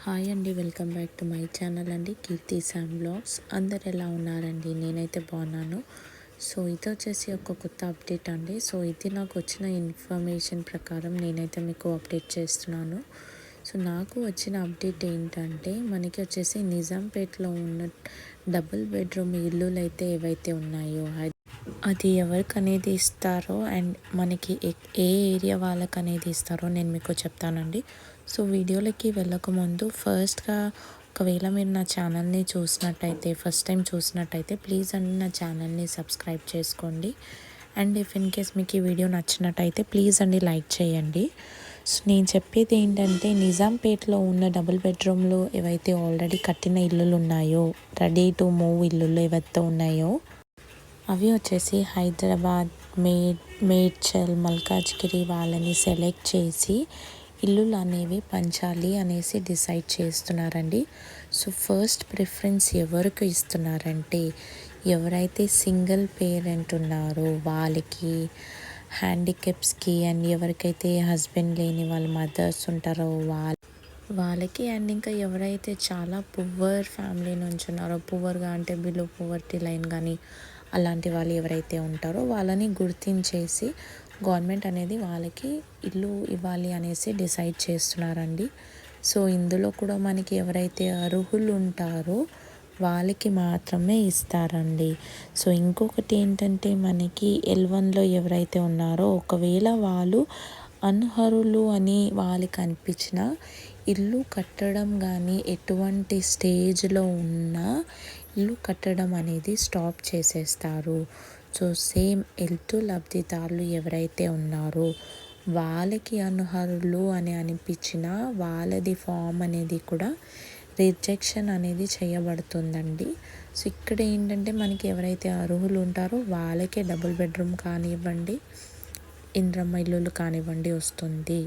Hi అండి, welcome back to my channel అండి, కీర్తి Sam blogs. అందరు ఎలా ఉన్నారండి? నేనైతే బాగున్నాను. సో ఇది వచ్చేసి ఒక కొత్త అప్డేట్ అండి. సో ఇది నాకు వచ్చిన ఇన్ఫర్మేషన్ ప్రకారం నేనైతే మీకు అప్డేట్ చేస్తున్నాను. సో నాకు వచ్చిన అప్డేట్ ఏంటంటే, మనకి వచ్చేసి నిజాంపేటలో ఉన్న డబుల్ బెడ్రూమ్ ఇల్లులు అయితే ఏవైతే ఉన్నాయో అది ఎవరికి అనేది ఇస్తారో అండ్ మనకి ఏ ఏరియా వాళ్ళకి అనేది ఇస్తారో నేను మీకు చెప్తానండి. సో వీడియోలకి వెళ్ళకముందు ఫస్ట్గా ఒకవేళ మీరు నా ఛానల్ని చూసినట్టయితే ఫస్ట్ టైం చూసినట్టయితే ప్లీజ్ అండి నా ఛానల్ని సబ్స్క్రైబ్ చేసుకోండి. అండ్ ఇఫ్ ఇన్ కేస్ మీకు ఈ వీడియో నచ్చినట్టయితే ప్లీజ్ అండి లైక్ చేయండి. సో నేను చెప్పేది ఏంటంటే, నిజాంపేటలో ఉన్న డబుల్ బెడ్రూమ్లు ఏవైతే ఆల్రెడీ కట్టిన ఇల్లులు ఉన్నాయో, రెడీ టు మూవ్ ఇల్లులు ఏవైతే ఉన్నాయో అవి వచ్చేసి హైదరాబాద్, మేడ్చల్, మల్కాజ్గిరి వాళ్ళని సెలెక్ట్ చేసి ఇల్లులు అనేవి పంచాలి అనేసి డిసైడ్ చేస్తున్నారండి. సో ఫస్ట్ ప్రిఫరెన్స్ ఎవరికి ఇస్తున్నారంటే, ఎవరైతే సింగిల్ పేరెంట్ ఉన్నారో వాళ్ళకి, హ్యాండిక్యాప్స్కి, అండ్ ఎవరికైతే హస్బెండ్ లేని వాళ్ళ మదర్స్ ఉంటారో వాళ్ళకి, అండ్ ఇంకా ఎవరైతే చాలా పువర్ ఫ్యామిలీ నుంచి ఉన్నారో, పువర్గా అంటే బిలో పువర్టీ లైన్ కానీ అలాంటి వాళ్ళు ఎవరైతే ఉంటారో వాళ్ళని గుర్తించేసి గవర్నమెంట్ అనేది వాళ్ళకి ఇల్లు ఇవ్వాలి అనేసి డిసైడ్ చేస్తున్నారండి. సో ఇందులో కూడా మనకి ఎవరైతే అర్హులు ఉంటారో వాళ్ళకి మాత్రమే ఇస్తారండి. సో ఇంకొకటి ఏంటంటే, మనకి L1లో ఎవరైతే ఉన్నారో ఒకవేళ వాళ్ళు అనర్హులు అని వాళ్ళకి అనిపించిన ఇల్లు కట్టడం కానీ ఎటువంటి స్టేజ్లో ఉన్నా ఇల్లు కట్టడం అనేది స్టాప్ చేసేస్తారు. సో సేమ్ L2 లబ్ధిదారులు ఎవరైతే ఉన్నారో వాళ్ళకి అనర్హులు అని అనిపించిన వాళ్ళది ఫామ్ అనేది కూడా రిజెక్షన్ అనేది చేయబడుతుందండి. సో ఇక్కడ ఏంటంటే, మనకి ఎవరైతే అర్హులు ఉంటారో వాళ్ళకే డబుల్ బెడ్రూమ్ కానివ్వండి, ఇంద్రమ్మ ఇల్లులు కానివ్వండి వస్తుంది.